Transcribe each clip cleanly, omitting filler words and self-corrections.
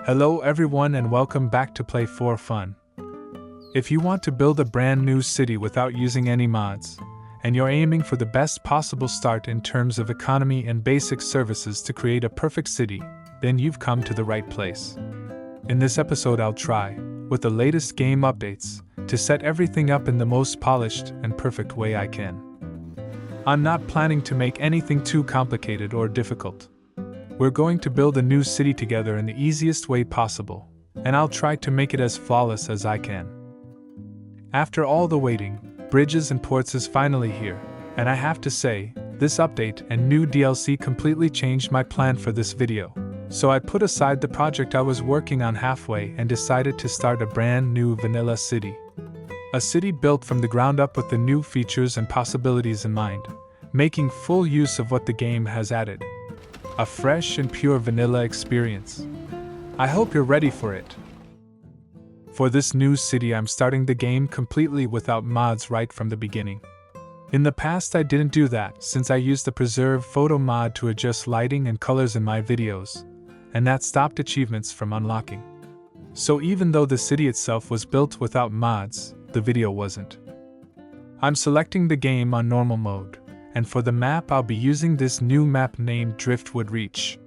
Hello everyone and welcome back to Play for Fun. If you want to build a brand new city without using any mods, and you're aiming for the best possible start in terms of economy and basic services to create a perfect city, then you've come to the right place. In this episode I'll try, with the latest game updates, to set everything up in the most polished and perfect way I can. I'm not planning to make anything too complicated or difficult. We're going to build a new city together in the easiest way possible, and I'll try to make it as flawless as I can. After all the waiting, Bridges and Ports is finally here, and I have to say, this update and new DLC completely changed my plan for this video. So I put aside the project I was working on halfway and decided to start a brand new vanilla city. A city built from the ground up with the new features and possibilities in mind, making full use of what the game has added. A fresh and pure vanilla experience. I hope you're ready for it. For this new city I'm starting the game completely without mods right from the beginning. In the past I didn't do that since I used the Preserve Photo mod to adjust lighting and colors in my videos, and that stopped achievements from unlocking. So even though the city itself was built without mods, the video wasn't. I'm selecting the game on normal mode, and for the map I'll be using this new map named Driftwood Reach.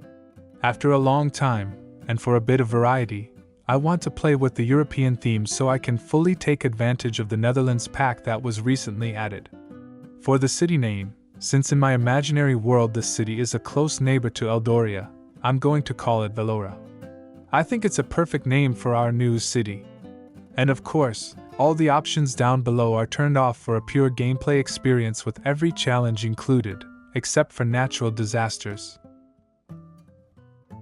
After a long time, and for a bit of variety, I want to play with the European theme so I can fully take advantage of the Netherlands pack that was recently added. For the city name, since in my imaginary world this city is a close neighbor to Eldoria, I'm going to call it Velora. I think it's a perfect name for our new city. And of course, all the options down below are turned off for a pure gameplay experience with every challenge included, except for natural disasters.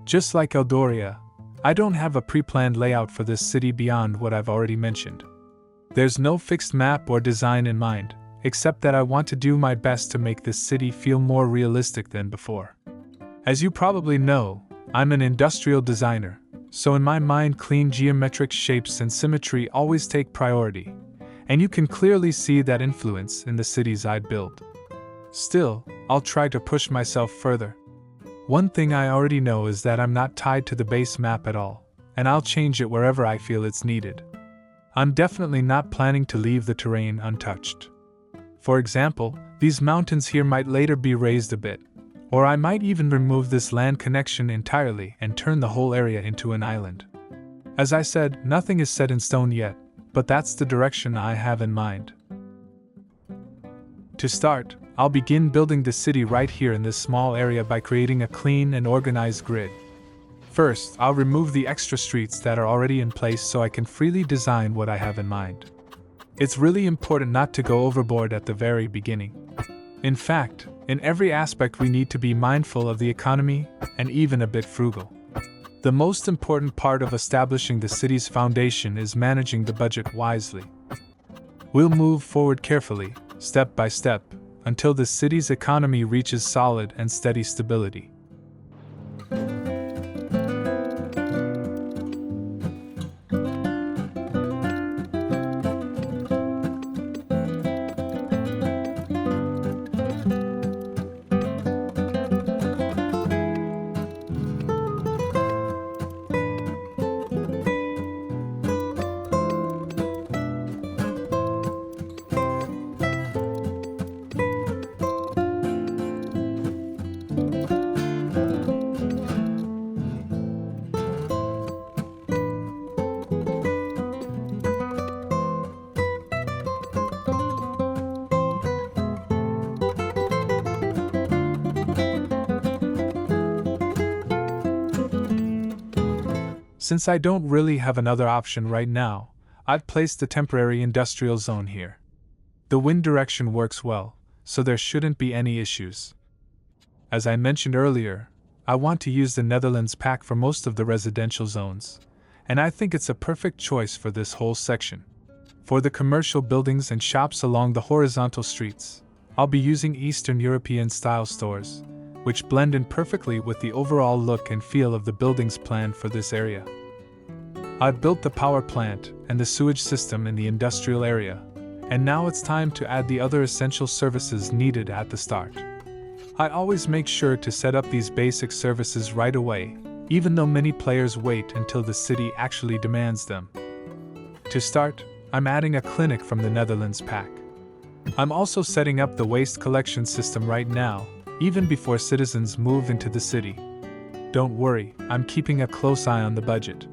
Just like Eldoria, I don't have a pre-planned layout for this city beyond what I've already mentioned. There's no fixed map or design in mind, except that I want to do my best to make this city feel more realistic than before. As you probably know, I'm an industrial designer, so in my mind clean geometric shapes and symmetry always take priority, and you can clearly see that influence in the cities I'd build. Still, I'll try to push myself further. One thing I already know is that I'm not tied to the base map at all, and I'll change it wherever I feel it's needed. I'm definitely not planning to leave the terrain untouched. For example, these mountains here might later be raised a bit, or I might even remove this land connection entirely and turn the whole area into an island. As I said, nothing is set in stone yet, but that's the direction I have in mind. To start, I'll begin building the city right here in this small area by creating a clean and organized grid. First, I'll remove the extra streets that are already in place so I can freely design what I have in mind. It's really important not to go overboard at the very beginning. In fact, in every aspect we need to be mindful of the economy and even a bit frugal. The most important part of establishing the city's foundation is managing the budget wisely. We'll move forward carefully, step by step, until the city's economy reaches solid and steady stability. Since I don't really have another option right now, I've placed the temporary industrial zone here. The wind direction works well, so there shouldn't be any issues. As I mentioned earlier, I want to use the Netherlands pack for most of the residential zones, and I think it's a perfect choice for this whole section. For the commercial buildings and shops along the horizontal streets, I'll be using Eastern European style stores, which blend in perfectly with the overall look and feel of the buildings planned for this area. I've built the power plant and the sewage system in the industrial area, and now it's time to add the other essential services needed at the start. I always make sure to set up these basic services right away, even though many players wait until the city actually demands them. To start, I'm adding a clinic from the Netherlands pack. I'm also setting up the waste collection system right now, even before citizens move into the city. Don't worry, I'm keeping a close eye on the budget.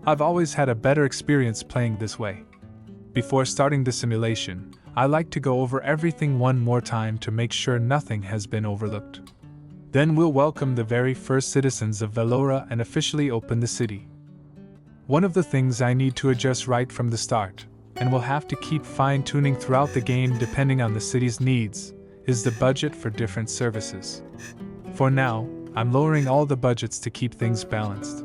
I've always had a better experience playing this way. Before starting the simulation, I like to go over everything one more time to make sure nothing has been overlooked. Then we'll welcome the very first citizens of Velora and officially open the city. One of the things I need to adjust right from the start, and will have to keep fine-tuning throughout the game depending on the city's needs, is the budget for different services. For now, I'm lowering all the budgets to keep things balanced.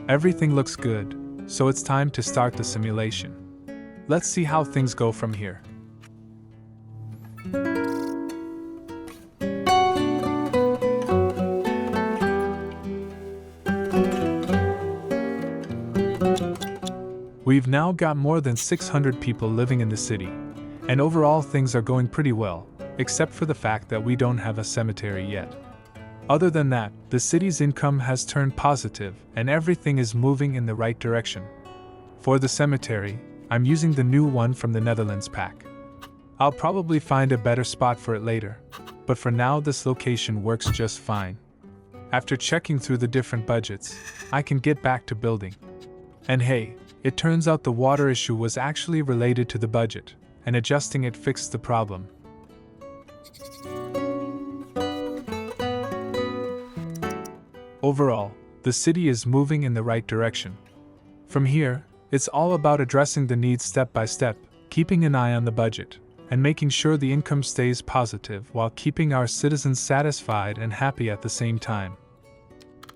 Everything looks good, so it's time to start the simulation. Let's see how things go from here. We've now got more than 600 people living in the city, and overall things are going pretty well, except for the fact that we don't have a cemetery yet. Other than that, the city's income has turned positive and everything is moving in the right direction. For the cemetery, I'm using the new one from the Netherlands pack. I'll probably find a better spot for it later, but for now this location works just fine. After checking through the different budgets, I can get back to building. And hey, it turns out the water issue was actually related to the budget, and adjusting it fixed the problem. Overall, the city is moving in the right direction. From here, it's all about addressing the needs step by step, keeping an eye on the budget, and making sure the income stays positive while keeping our citizens satisfied and happy at the same time.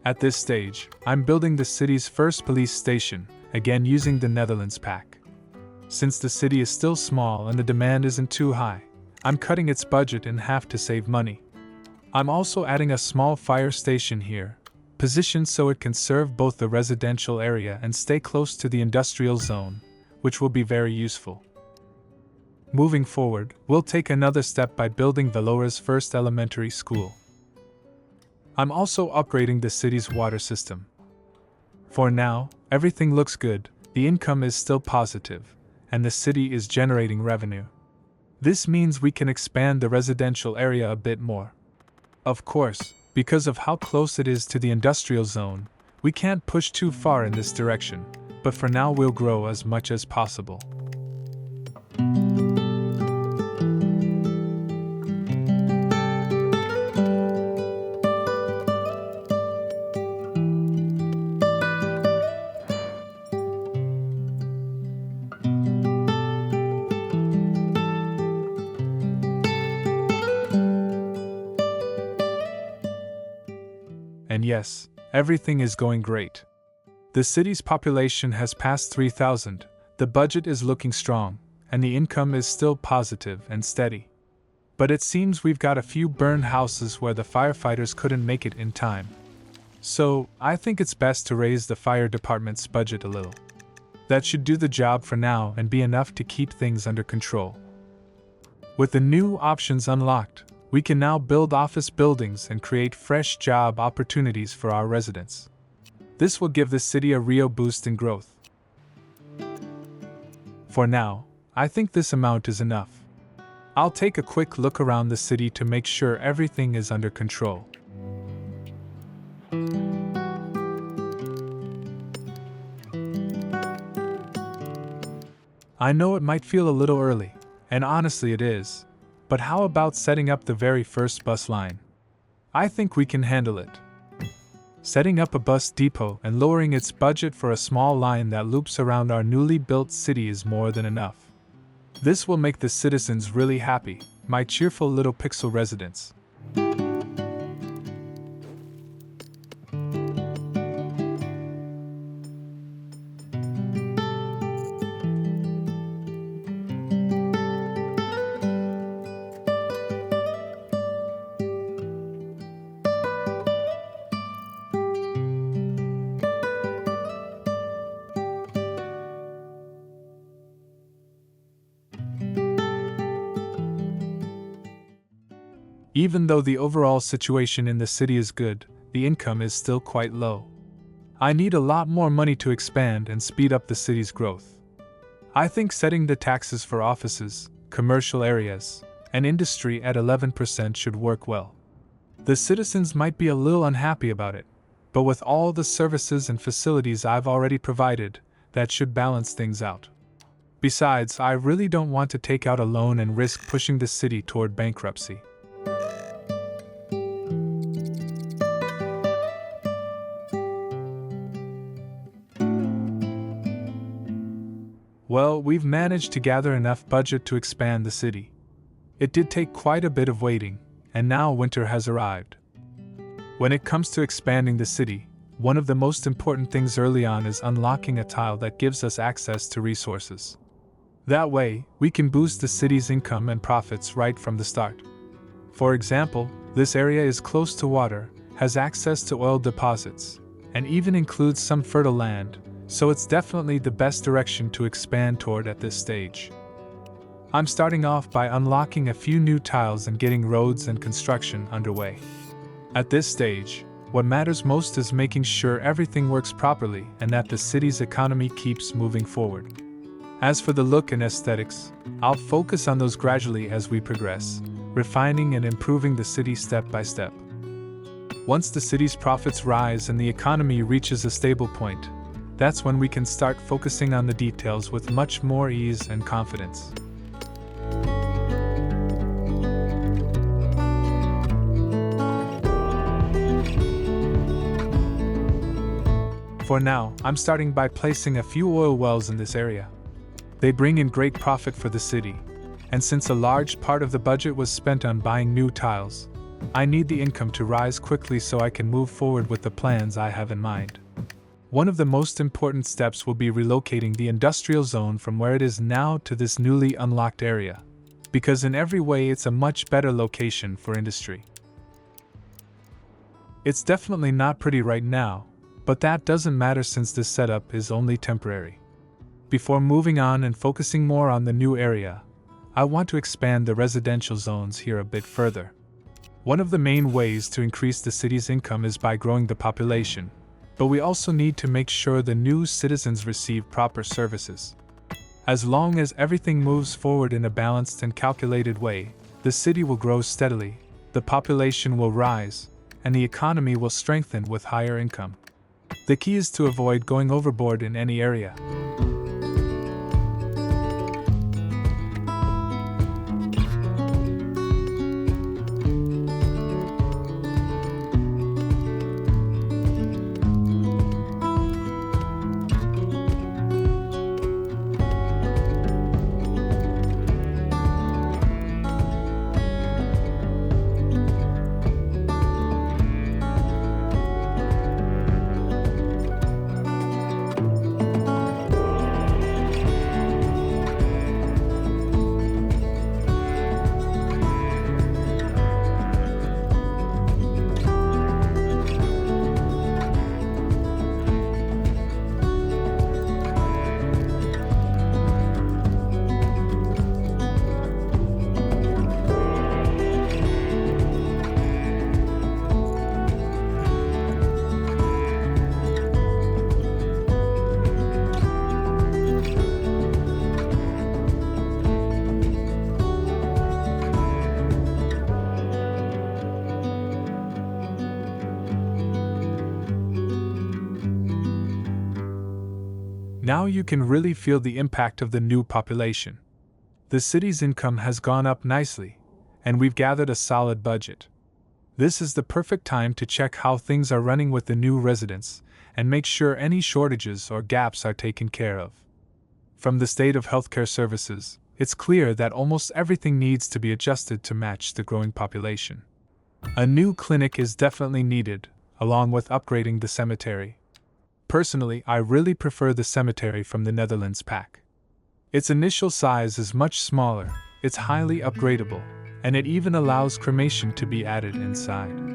At this stage, I'm building the city's first police station, again using the Netherlands pack. Since the city is still small and the demand isn't too high, I'm cutting its budget in half to save money. I'm also adding a small fire station here, positioned so it can serve both the residential area and stay close to the industrial zone, which will be very useful. Moving forward, we'll take another step by building Velora's first elementary school. I'm also upgrading the city's water system. For now, everything looks good, the income is still positive, and the city is generating revenue. This means we can expand the residential area a bit more. Of course, because of how close it is to the industrial zone, we can't push too far in this direction, but for now we'll grow as much as possible. And yes, everything is going great. The city's population has passed 3,000, the budget is looking strong, and the income is still positive and steady. But it seems we've got a few burned houses where the firefighters couldn't make it in time. So, I think it's best to raise the fire department's budget a little. That should do the job for now and be enough to keep things under control. With the new options unlocked, we can now build office buildings and create fresh job opportunities for our residents. This will give the city a real boost in growth. For now, I think this amount is enough. I'll take a quick look around the city to make sure everything is under control. I know it might feel a little early, and honestly it is. But how about setting up the very first bus line? I think we can handle it. Setting up a bus depot and lowering its budget for a small line that loops around our newly built city is more than enough. This will make the citizens really happy, my cheerful little pixel residents. Even though the overall situation in the city is good, the income is still quite low. I need a lot more money to expand and speed up the city's growth. I think setting the taxes for offices, commercial areas, and industry at 11% should work well. The citizens might be a little unhappy about it, but with all the services and facilities I've already provided, that should balance things out. Besides, I really don't want to take out a loan and risk pushing the city toward bankruptcy. Well, we've managed to gather enough budget to expand the city. It did take quite a bit of waiting, and now winter has arrived. When it comes to expanding the city, one of the most important things early on is unlocking a tile that gives us access to resources. That way, we can boost the city's income and profits right from the start. For example, this area is close to water, has access to oil deposits, and even includes some fertile land, so it's definitely the best direction to expand toward at this stage. I'm starting off by unlocking a few new tiles and getting roads and construction underway. At this stage, what matters most is making sure everything works properly and that the city's economy keeps moving forward. As for the look and aesthetics, I'll focus on those gradually as we progress, refining and improving the city step by step. Once the city's profits rise and the economy reaches a stable point, that's when we can start focusing on the details with much more ease and confidence. For now, I'm starting by placing a few oil wells in this area. They bring in great profit for the city, and since a large part of the budget was spent on buying new tiles, I need the income to rise quickly so I can move forward with the plans I have in mind. One of the most important steps will be relocating the industrial zone from where it is now to this newly unlocked area, because in every way it's a much better location for industry. It's definitely not pretty right now, but that doesn't matter since this setup is only temporary. Before moving on and focusing more on the new area, I want to expand the residential zones here a bit further. One of the main ways to increase the city's income is by growing the population, but we also need to make sure the new citizens receive proper services. As long as everything moves forward in a balanced and calculated way, the city will grow steadily, the population will rise, and the economy will strengthen with higher income. The key is to avoid going overboard in any area. Now you can really feel the impact of the new population. The city's income has gone up nicely, and we've gathered a solid budget. This is the perfect time to check how things are running with the new residents and make sure any shortages or gaps are taken care of. From the state of healthcare services, it's clear that almost everything needs to be adjusted to match the growing population. A new clinic is definitely needed, along with upgrading the cemetery. Personally, I really prefer the cemetery from the Netherlands pack. Its initial size is much smaller, it's highly upgradable, and it even allows cremation to be added inside.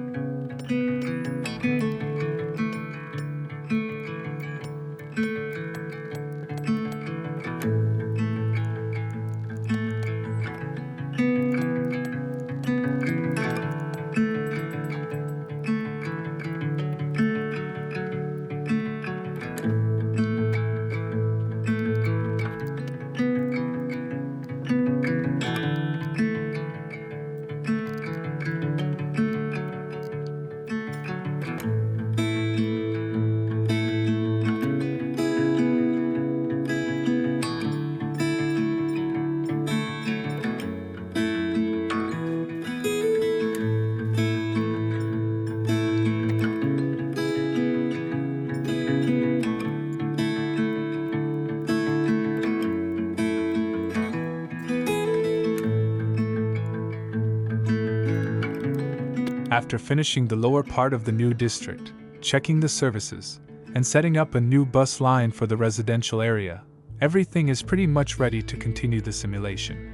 After finishing the lower part of the new district, checking the services, and setting up a new bus line for the residential area, everything is pretty much ready to continue the simulation.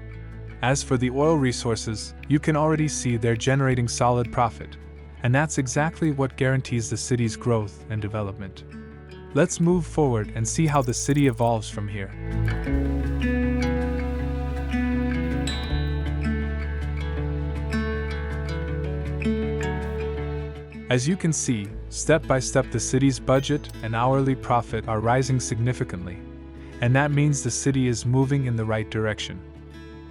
As for the oil resources, you can already see they're generating solid profit, and that's exactly what guarantees the city's growth and development. Let's move forward and see how the city evolves from here. As you can see, step by step the city's budget and hourly profit are rising significantly, and that means the city is moving in the right direction.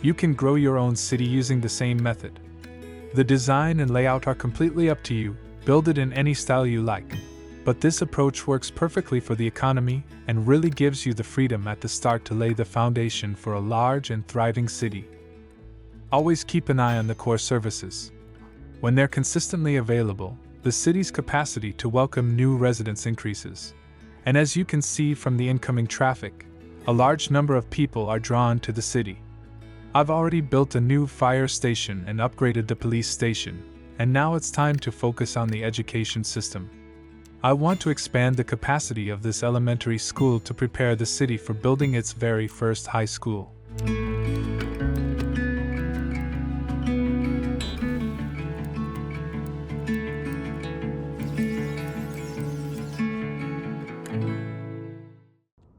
You can grow your own city using the same method. The design and layout are completely up to you, build it in any style you like. But this approach works perfectly for the economy and really gives you the freedom at the start to lay the foundation for a large and thriving city. Always keep an eye on the core services. When they're consistently available, the city's capacity to welcome new residents increases. And as you can see from the incoming traffic, a large number of people are drawn to the city. I've already built a new fire station and upgraded the police station, and now it's time to focus on the education system. I want to expand the capacity of this elementary school to prepare the city for building its very first high school.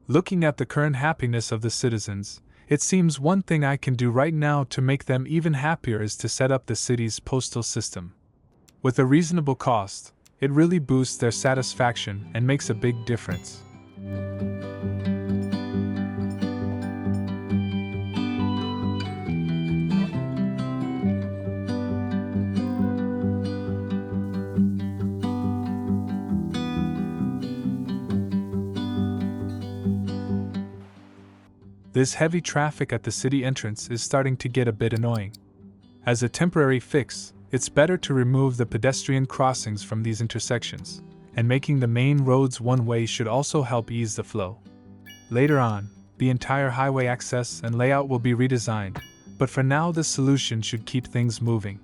Looking at the current happiness of the citizens, it seems one thing I can do right now to make them even happier is to set up the city's postal system. With a reasonable cost, it really boosts their satisfaction and makes a big difference. This heavy traffic at the city entrance is starting to get a bit annoying. As a temporary fix, it's better to remove the pedestrian crossings from these intersections, and making the main roads one-way should also help ease the flow. Later on, the entire highway access and layout will be redesigned, but for now this solution should keep things moving.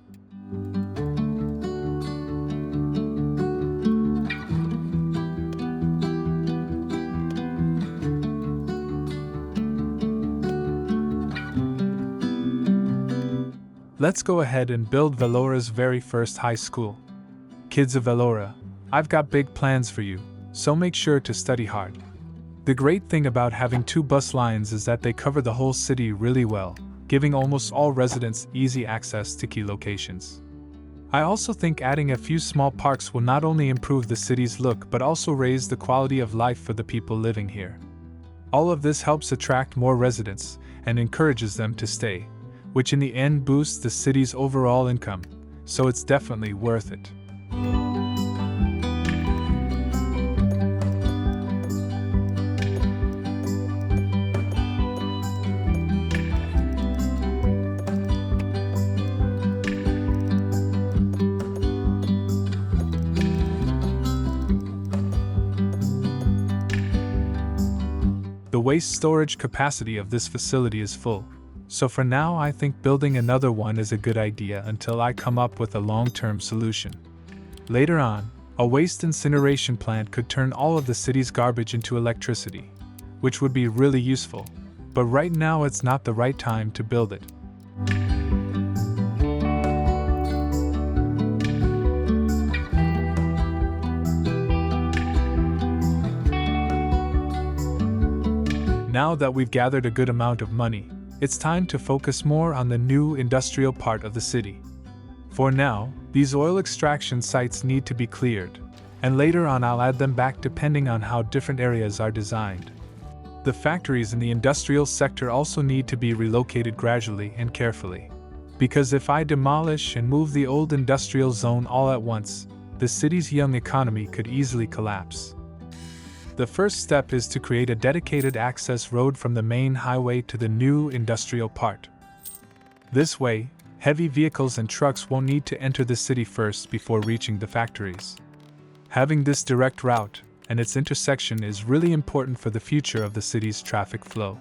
Let's go ahead and build Velora's very first high school. Kids of Velora, I've got big plans for you, so make sure to study hard. The great thing about having 2 bus lines is that they cover the whole city really well, giving almost all residents easy access to key locations. I also think adding a few small parks will not only improve the city's look but also raise the quality of life for the people living here. All of this helps attract more residents and encourages them to stay, which in the end boosts the city's overall income, so it's definitely worth it. The waste storage capacity of this facility is full. So for now I think building another one is a good idea until I come up with a long-term solution. Later on, a waste incineration plant could turn all of the city's garbage into electricity, which would be really useful, but right now it's not the right time to build it. Now that we've gathered a good amount of money, it's time to focus more on the new industrial part of the city. For now, these oil extraction sites need to be cleared, and later on I'll add them back depending on how different areas are designed. The factories in the industrial sector also need to be relocated gradually and carefully, because if I demolish and move the old industrial zone all at once, the city's young economy could easily collapse. The first step is to create a dedicated access road from the main highway to the new industrial part. This way, heavy vehicles and trucks won't need to enter the city first before reaching the factories. Having this direct route and its intersection is really important for the future of the city's traffic flow.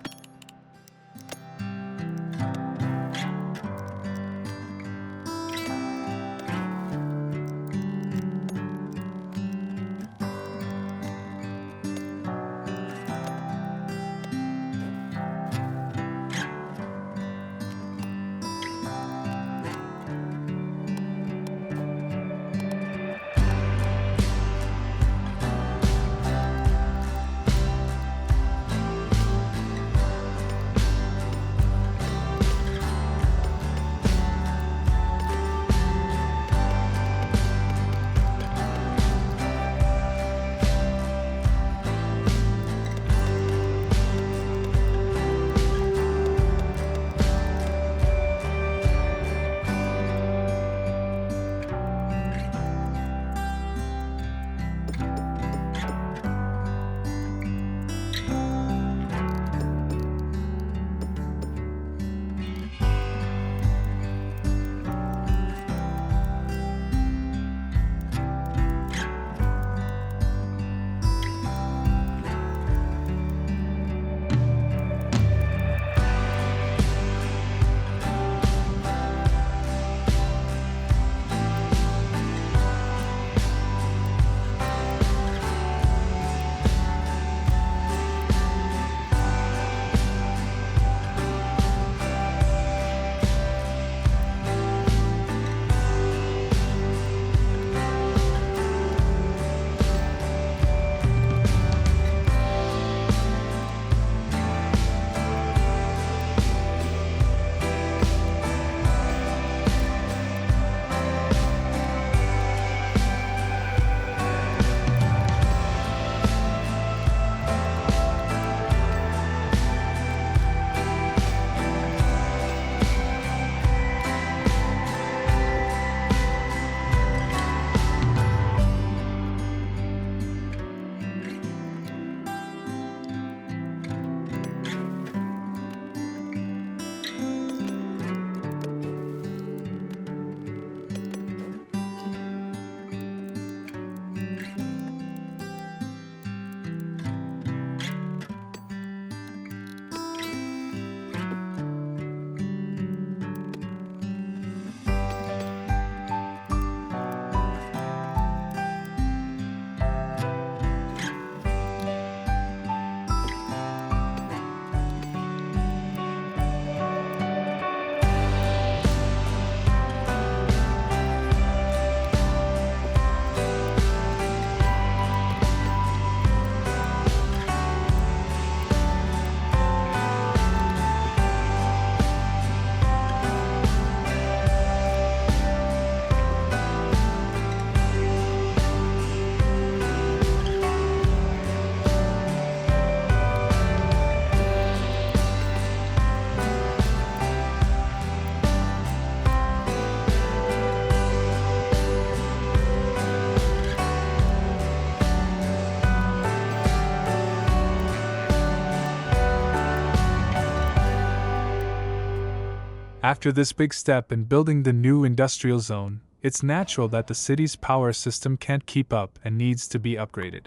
After this big step in building the new industrial zone, it's natural that the city's power system can't keep up and needs to be upgraded.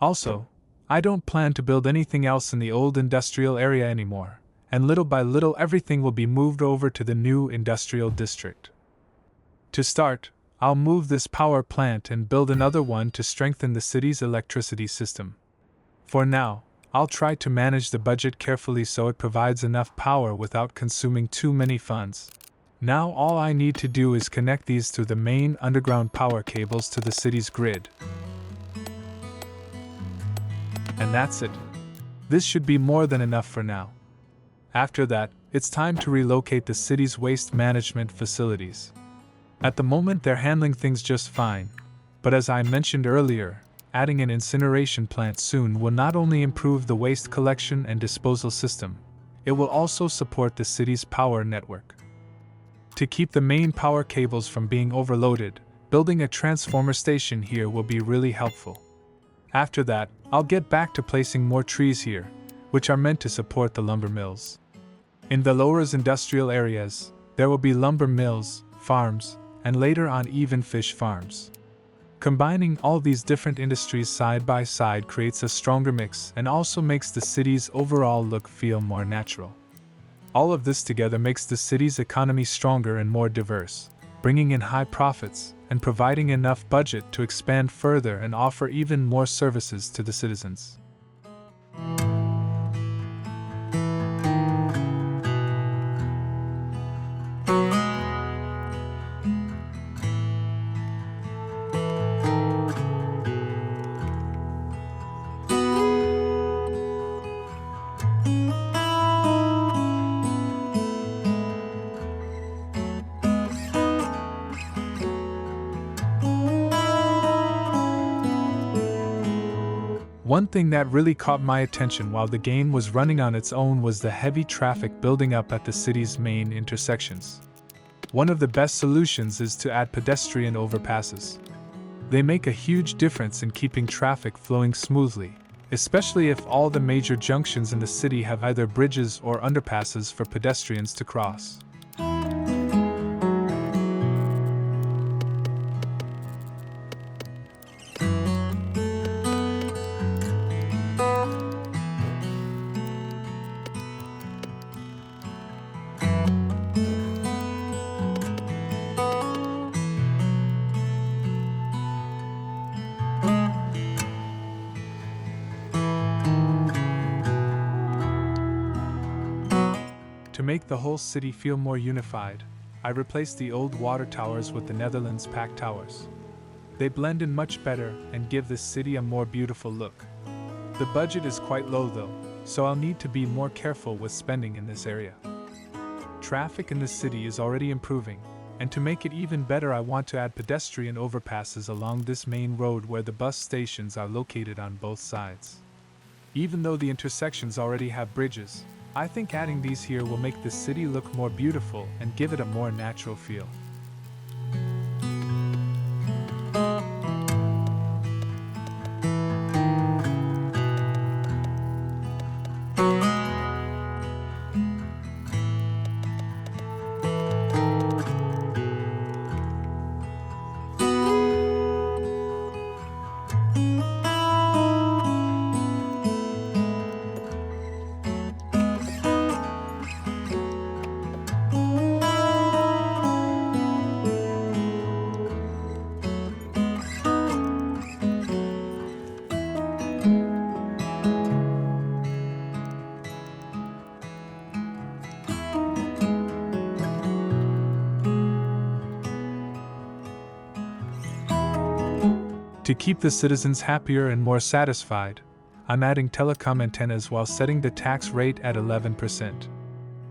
Also, I don't plan to build anything else in the old industrial area anymore, and little by little everything will be moved over to the new industrial district. To start, I'll move this power plant and build another one to strengthen the city's electricity system. For now, I'll try to manage the budget carefully so it provides enough power without consuming too many funds. Now all I need to do is connect these through the main underground power cables to the city's grid. And that's it. This should be more than enough for now. After that, it's time to relocate the city's waste management facilities. At the moment they're handling things just fine, but as I mentioned earlier, adding an incineration plant soon will not only improve the waste collection and disposal system, it will also support the city's power network. To keep the main power cables from being overloaded, building a transformer station here will be really helpful. After that, I'll get back to placing more trees here, which are meant to support the lumber mills. In Velora's industrial areas, there will be lumber mills, farms, and later on even fish farms. Combining all these different industries side by side creates a stronger mix and also makes the city's overall look feel more natural. All of this together makes the city's economy stronger and more diverse, bringing in high profits and providing enough budget to expand further and offer even more services to the citizens. One thing that really caught my attention while the game was running on its own was the heavy traffic building up at the city's main intersections. One of the best solutions is to add pedestrian overpasses. They make a huge difference in keeping traffic flowing smoothly, especially if all the major junctions in the city have either bridges or underpasses for pedestrians to cross. To make the whole city feel more unified, I replaced the old water towers with the Netherlands pack towers. They blend in much better and give this city a more beautiful look. The budget is quite low though, so I'll need to be more careful with spending in this area. Traffic in the city is already improving, and to make it even better I want to add pedestrian overpasses along this main road where the bus stations are located on both sides. Even though the intersections already have bridges, I think adding these here will make the city look more beautiful and give it a more natural feel. To keep the citizens happier and more satisfied, I'm adding telecom antennas while setting the tax rate at 11%.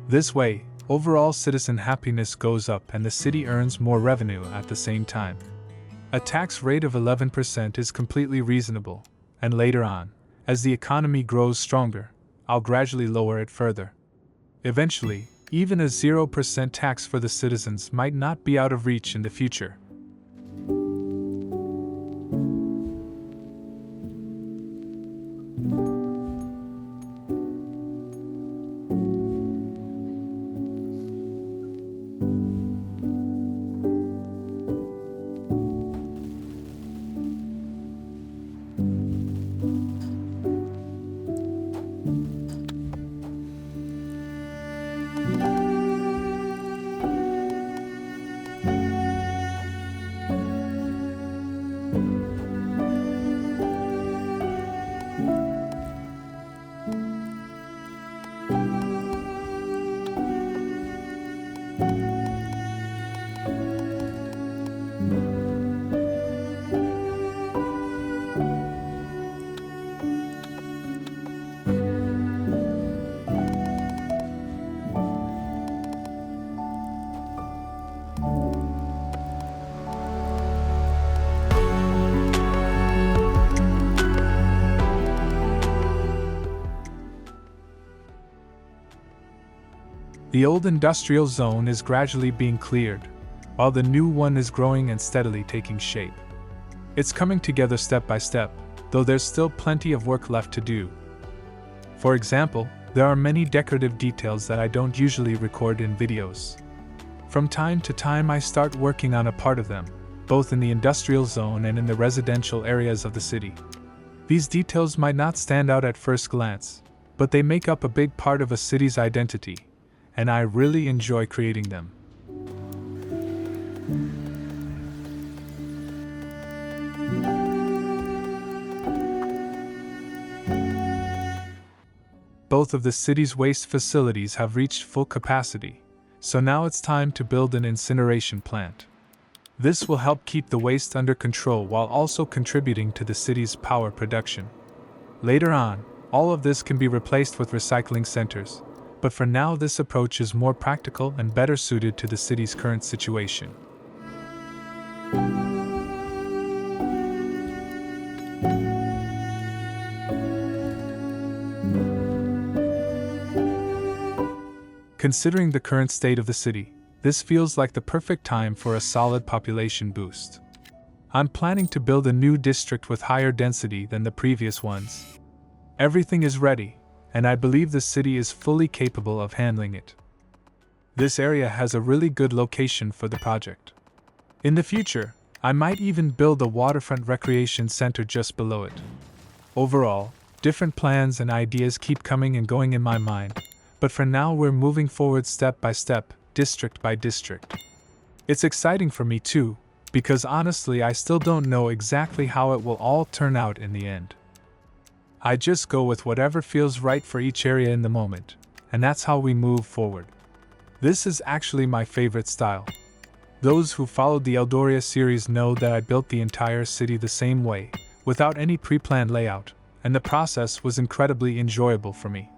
This way, overall citizen happiness goes up and the city earns more revenue at the same time. A tax rate of 11% is completely reasonable, and later on, as the economy grows stronger, I'll gradually lower it further. Eventually, even a 0% tax for the citizens might not be out of reach in the future. The old industrial zone is gradually being cleared, while the new one is growing and steadily taking shape. It's coming together step by step, though there's still plenty of work left to do. For example, there are many decorative details that I don't usually record in videos. From time to time I start working on a part of them, both in the industrial zone and in the residential areas of the city. These details might not stand out at first glance, but they make up a big part of a city's identity, and I really enjoy creating them. Both of the city's waste facilities have reached full capacity, so now it's time to build an incineration plant. This will help keep the waste under control while also contributing to the city's power production. Later on, all of this can be replaced with recycling centers, but for now this approach is more practical and better suited to the city's current situation. Considering the current state of the city, this feels like the perfect time for a solid population boost. I'm planning to build a new district with higher density than the previous ones. Everything is ready, and I believe the city is fully capable of handling it. This area has a really good location for the project. In the future, I might even build a waterfront recreation center just below it. Overall, different plans and ideas keep coming and going in my mind, but for now we're moving forward step by step, district by district. It's exciting for me too, because honestly I still don't know exactly how it will all turn out in the end. I just go with whatever feels right for each area in the moment, and that's how we move forward. This is actually my favorite style. Those who followed the Eldoria series know that I built the entire city the same way, without any pre-planned layout, and the process was incredibly enjoyable for me.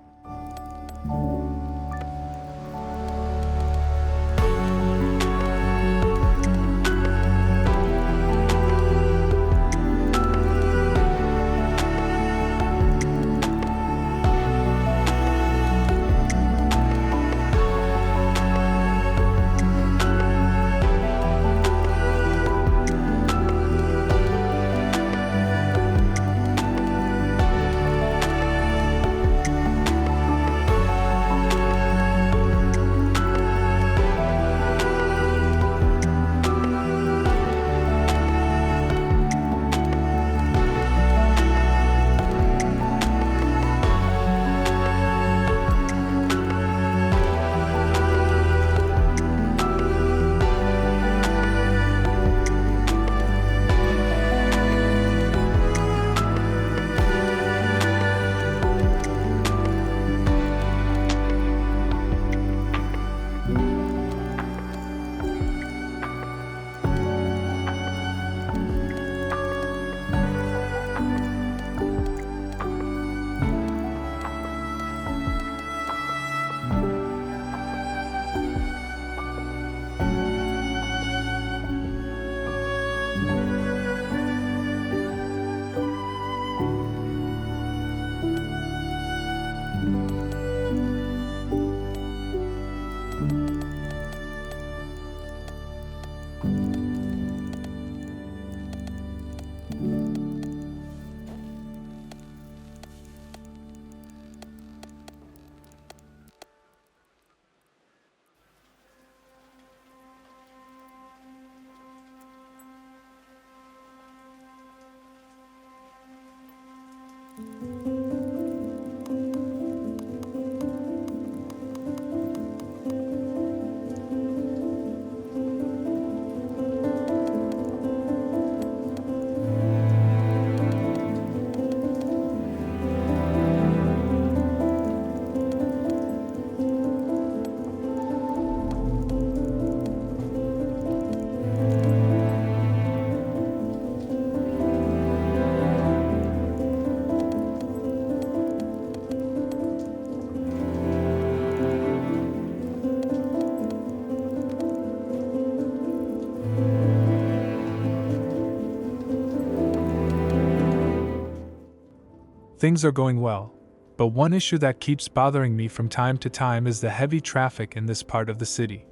Things are going well, But one issue that keeps bothering me from time to time is the heavy traffic in this part of the city.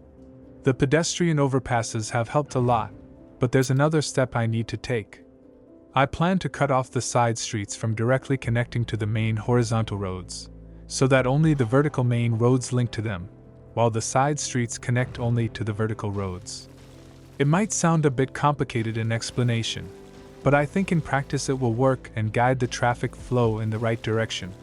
The pedestrian overpasses have helped a lot, but there's another step I need to take. I plan to cut off the side streets from directly connecting to the main horizontal roads, so that only the vertical main roads link to them, while the side streets connect only to the vertical roads. It might sound a bit complicated in explanation, but I think in practice it will work and guide the traffic flow in the right direction.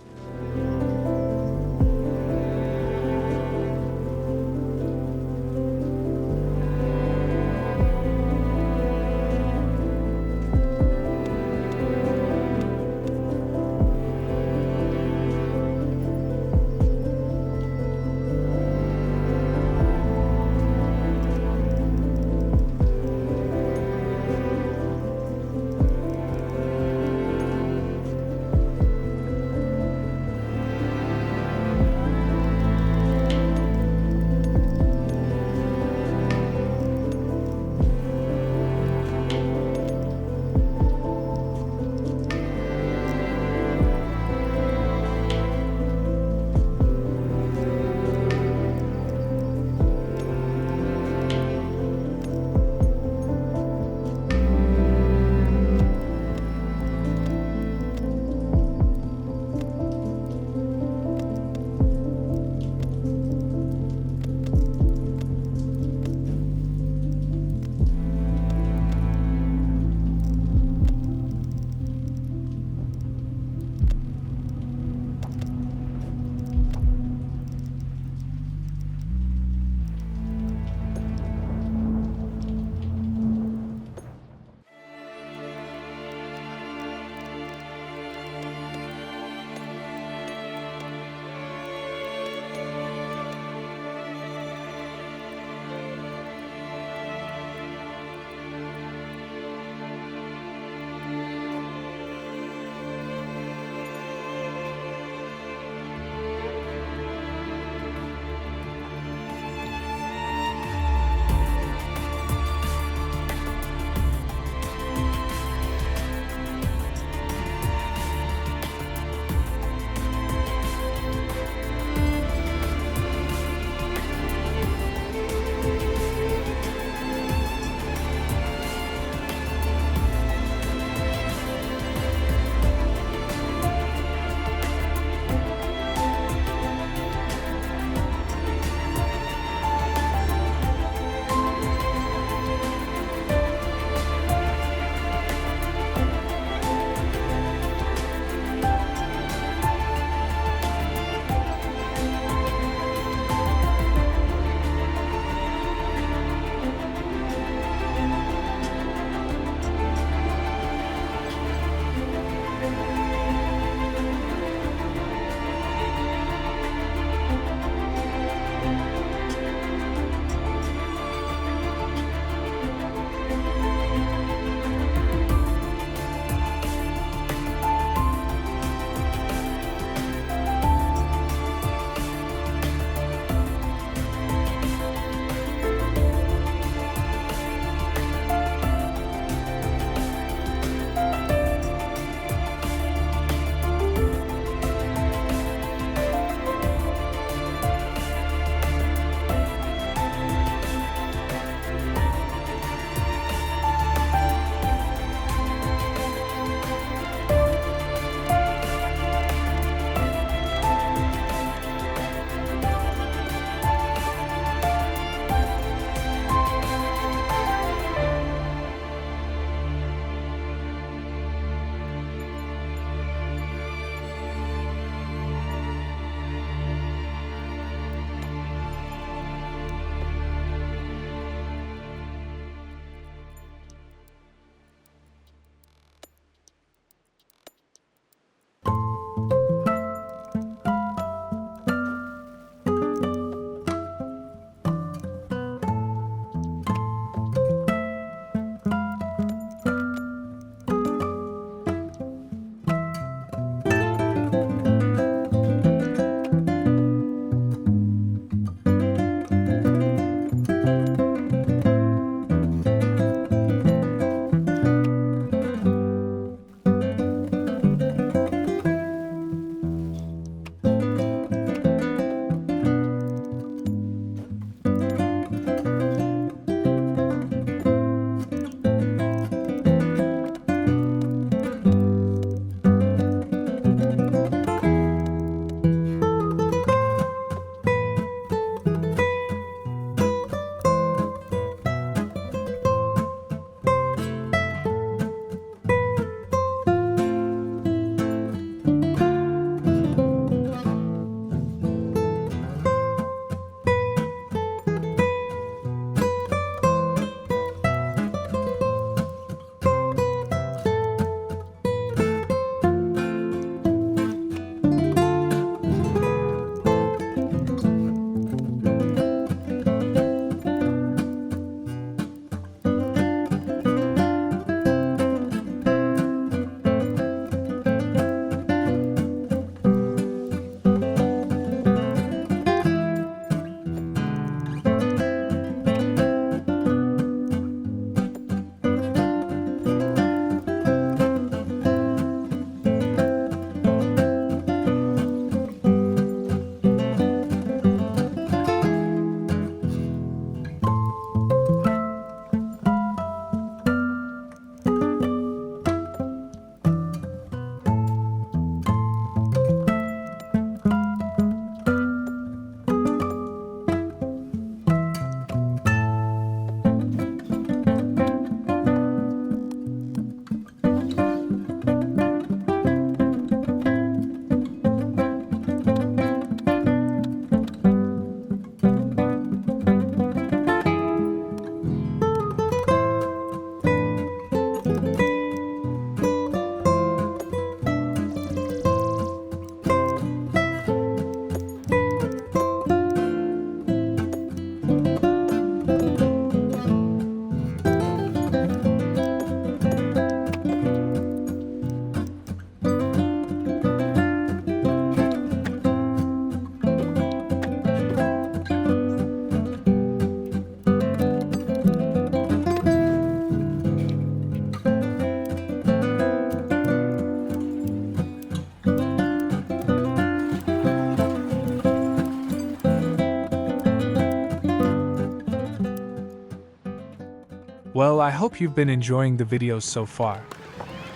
Well, I hope you've been enjoying the videos so far.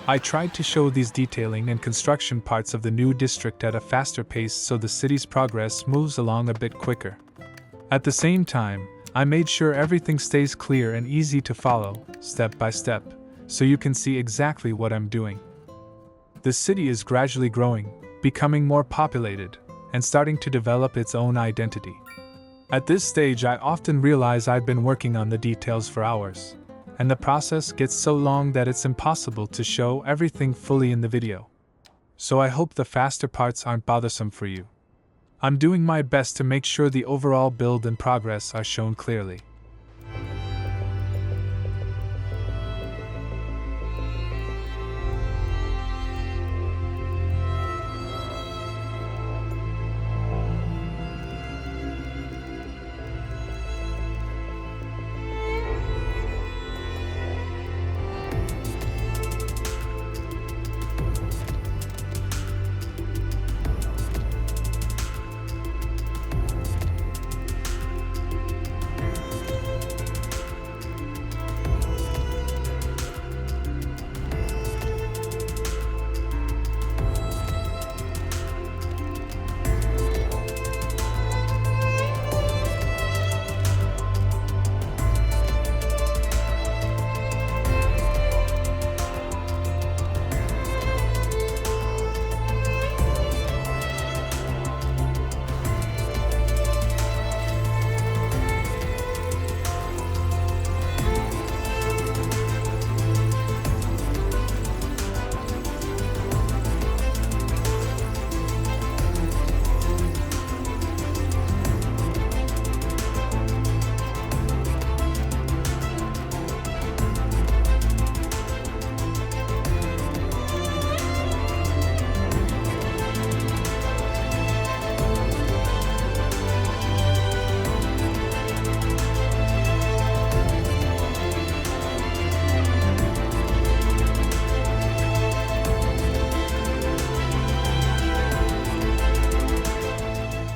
I tried to show these detailing and construction parts of the new district at a faster pace so the city's progress moves along a bit quicker. At the same time, I made sure everything stays clear and easy to follow, step by step, so you can see exactly what I'm doing. The city is gradually growing, becoming more populated, and starting to develop its own identity. At this stage, I often realize I've been working on the details for hours, and the process gets so long that it's impossible to show everything fully in the video. So I hope the faster parts aren't bothersome for you. I'm doing my best to make sure the overall build and progress are shown clearly.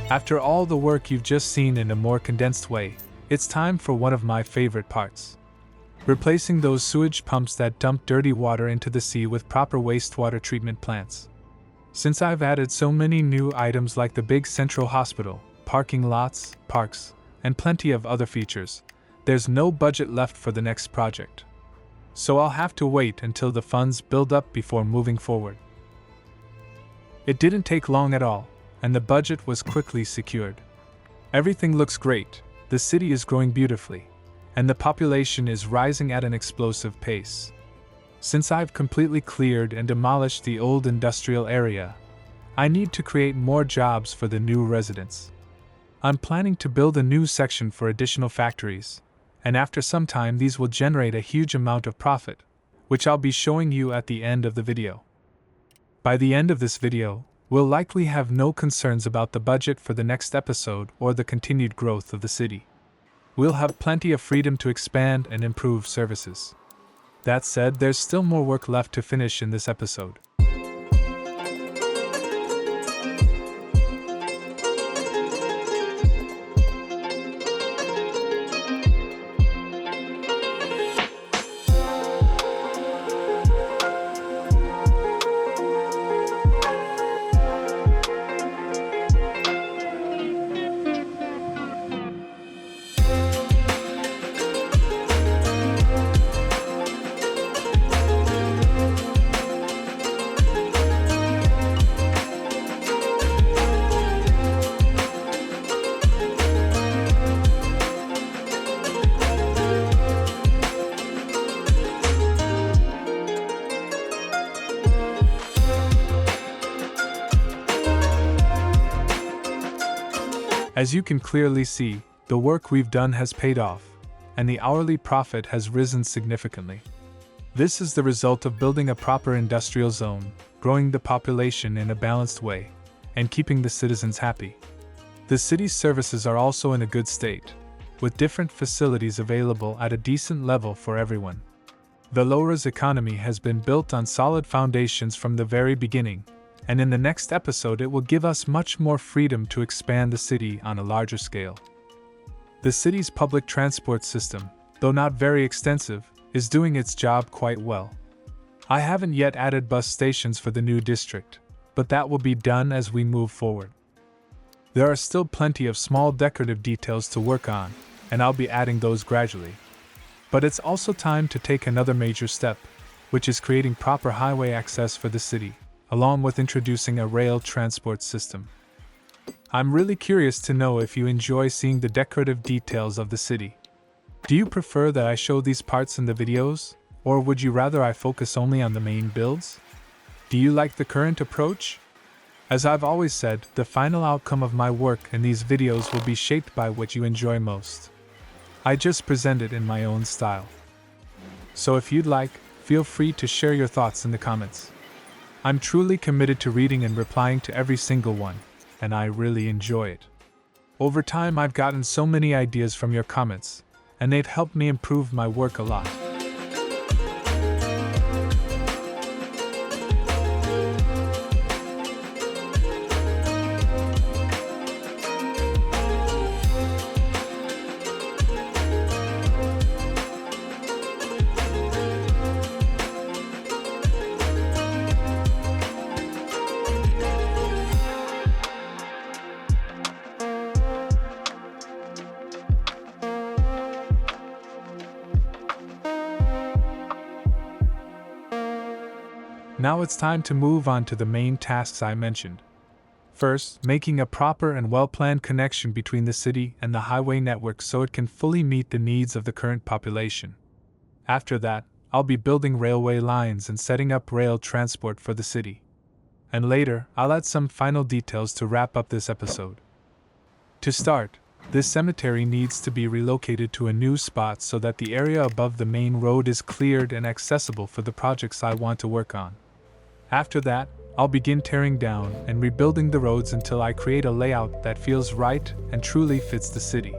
After all the work you've just seen in a more condensed way, it's time for one of my favorite parts. Replacing those sewage pumps that dump dirty water into the sea with proper wastewater treatment plants. Since I've added so many new items like the big central hospital, parking lots, parks, and plenty of other features, there's no budget left for the next project. So I'll have to wait until the funds build up before moving forward. It didn't take long at all, and the budget was quickly secured. Everything looks great, the city is growing beautifully, and the population is rising at an explosive pace. Since I've completely cleared and demolished the old industrial area, I need to create more jobs for the new residents. I'm planning to build a new section for additional factories, and after some time these will generate a huge amount of profit, which I'll be showing you at the end of the video. By the end of this video, we'll likely have no concerns about the budget for the next episode or the continued growth of the city. We'll have plenty of freedom to expand and improve services. That said, there's still more work left to finish in this episode. As you can clearly see, the work we've done has paid off, and the hourly profit has risen significantly. This is the result of building a proper industrial zone, growing the population in a balanced way, and keeping the citizens happy. The city's services are also in a good state, with different facilities available at a decent level for everyone. Velora's economy has been built on solid foundations from the very beginning, and in the next episode it will give us much more freedom to expand the city on a larger scale. The city's public transport system, though not very extensive, is doing its job quite well. I haven't yet added bus stations for the new district, but that will be done as we move forward. There are still plenty of small decorative details to work on, and I'll be adding those gradually. But it's also time to take another major step, which is creating proper highway access for the city, along with introducing a rail transport system. I'm really curious to know if you enjoy seeing the decorative details of the city. Do you prefer that I show these parts in the videos, or would you rather I focus only on the main builds? Do you like the current approach? As I've always said, the final outcome of my work in these videos will be shaped by what you enjoy most. I just present it in my own style. So if you'd like, feel free to share your thoughts in the comments. I'm truly committed to reading and replying to every single one, and I really enjoy it. Over time, I've gotten so many ideas from your comments, and they've helped me improve my work a lot. Now it's time to move on to the main tasks I mentioned. First, making a proper and well-planned connection between the city and the highway network so it can fully meet the needs of the current population. After that, I'll be building railway lines and setting up rail transport for the city. And later, I'll add some final details to wrap up this episode. To start, this cemetery needs to be relocated to a new spot so that the area above the main road is cleared and accessible for the projects I want to work on. After that, I'll begin tearing down and rebuilding the roads until I create a layout that feels right and truly fits the city.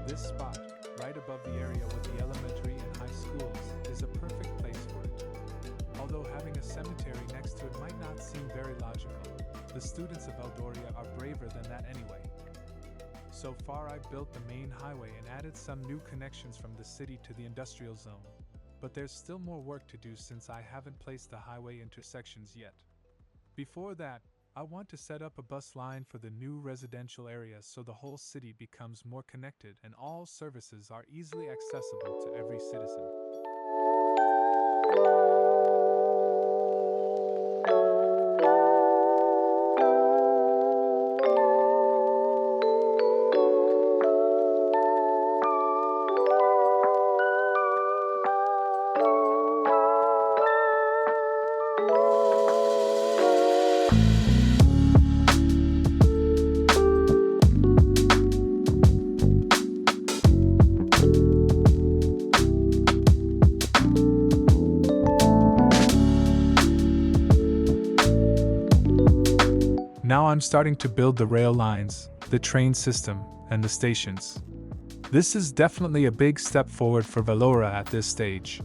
This spot, right above the area with the elementary and high schools, is a perfect place for it. Although having a cemetery next to it might not seem very logical, the students of Velora are braver than that anyway. So far I've built the main highway and added some new connections from the city to the industrial zone. But there's still more work to do since I haven't placed the highway intersections yet. Before that, I want to set up a bus line for the new residential areas so the whole city becomes more connected and all services are easily accessible to every citizen. I'm starting to build the rail lines, the train system, and the stations. This is definitely a big step forward for Velora at this stage.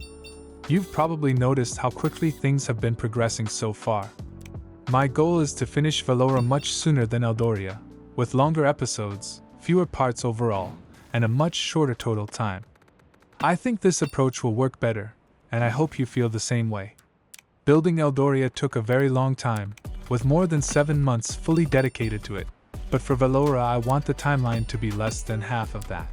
You've probably noticed how quickly things have been progressing so far. My goal is to finish Velora much sooner than Eldoria, with longer episodes, fewer parts overall, and a much shorter total time. I think this approach will work better, and I hope you feel the same way. Building Eldoria took a very long time, with more than 7 months fully dedicated to it, but for Velora I want the timeline to be less than half of that.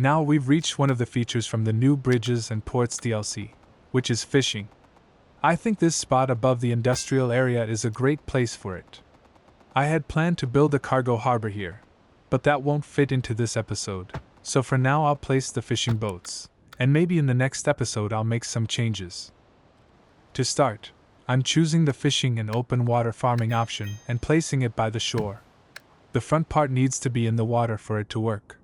Now we've reached one of the features from the new Bridges and Ports DLC, which is fishing. I think this spot above the industrial area is a great place for it. I had planned to build a cargo harbor here, but that won't fit into this episode, so for now I'll place the fishing boats, and maybe in the next episode I'll make some changes. To start, I'm choosing the fishing and open water farming option and placing it by the shore. The front part needs to be in the water for it to work.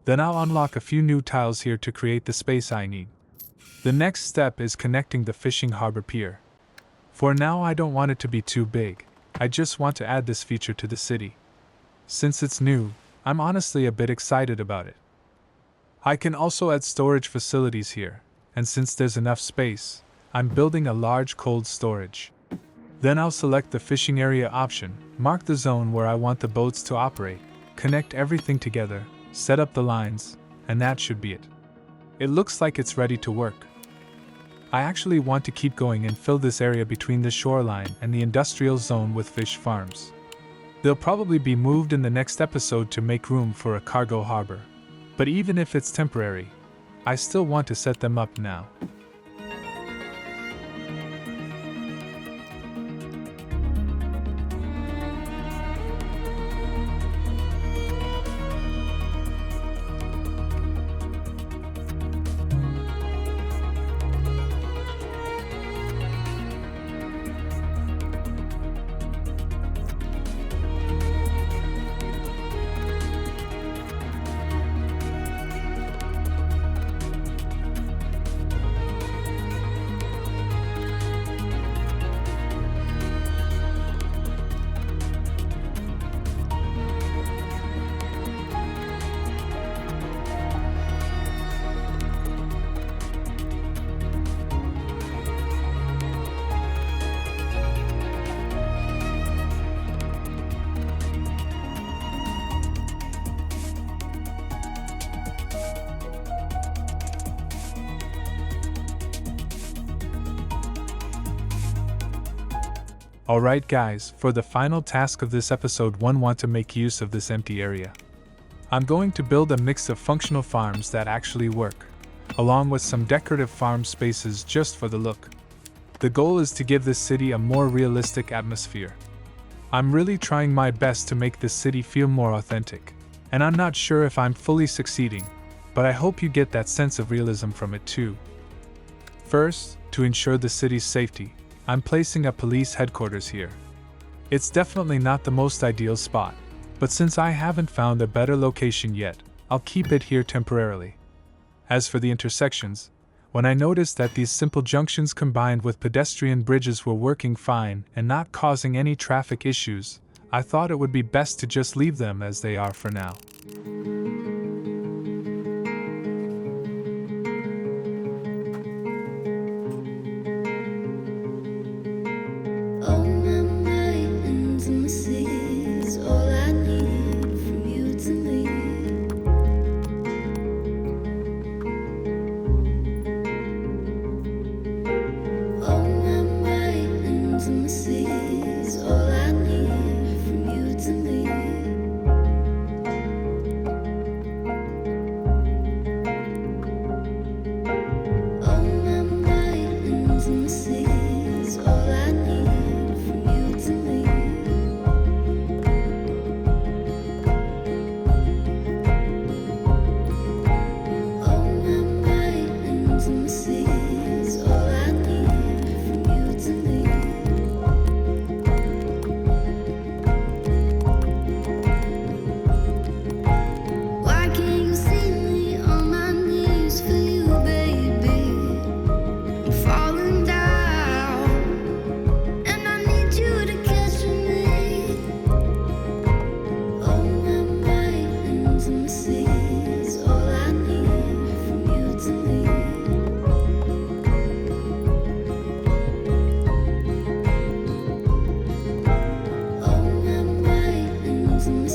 Then I'll unlock a few new tiles here to create the space I need. The next step is connecting the fishing harbor pier. For now I don't want it to be too big, I just want to add this feature to the city. Since it's new, I'm honestly a bit excited about it. I can also add storage facilities here, and since there's enough space, I'm building a large cold storage. Then I'll select the fishing area option, mark the zone where I want the boats to operate, connect everything together, set up the lines, and that should be it. It looks like it's ready to work. I actually want to keep going and fill this area between the shoreline and the industrial zone with fish farms. They'll probably be moved in the next episode to make room for a cargo harbor. But even if it's temporary, I still want to set them up now. Alright guys, for the final task of this episode, want to make use of this empty area. I'm going to build a mix of functional farms that actually work, along with some decorative farm spaces just for the look. The goal is to give this city a more realistic atmosphere. I'm really trying my best to make this city feel more authentic, and I'm not sure if I'm fully succeeding, but I hope you get that sense of realism from it too. First, to ensure the city's safety, I'm placing a police headquarters here. It's definitely not the most ideal spot, but since I haven't found a better location yet, I'll keep it here temporarily. As for the intersections, when I noticed that these simple junctions combined with pedestrian bridges were working fine and not causing any traffic issues, I thought it would be best to just leave them as they are for now. Some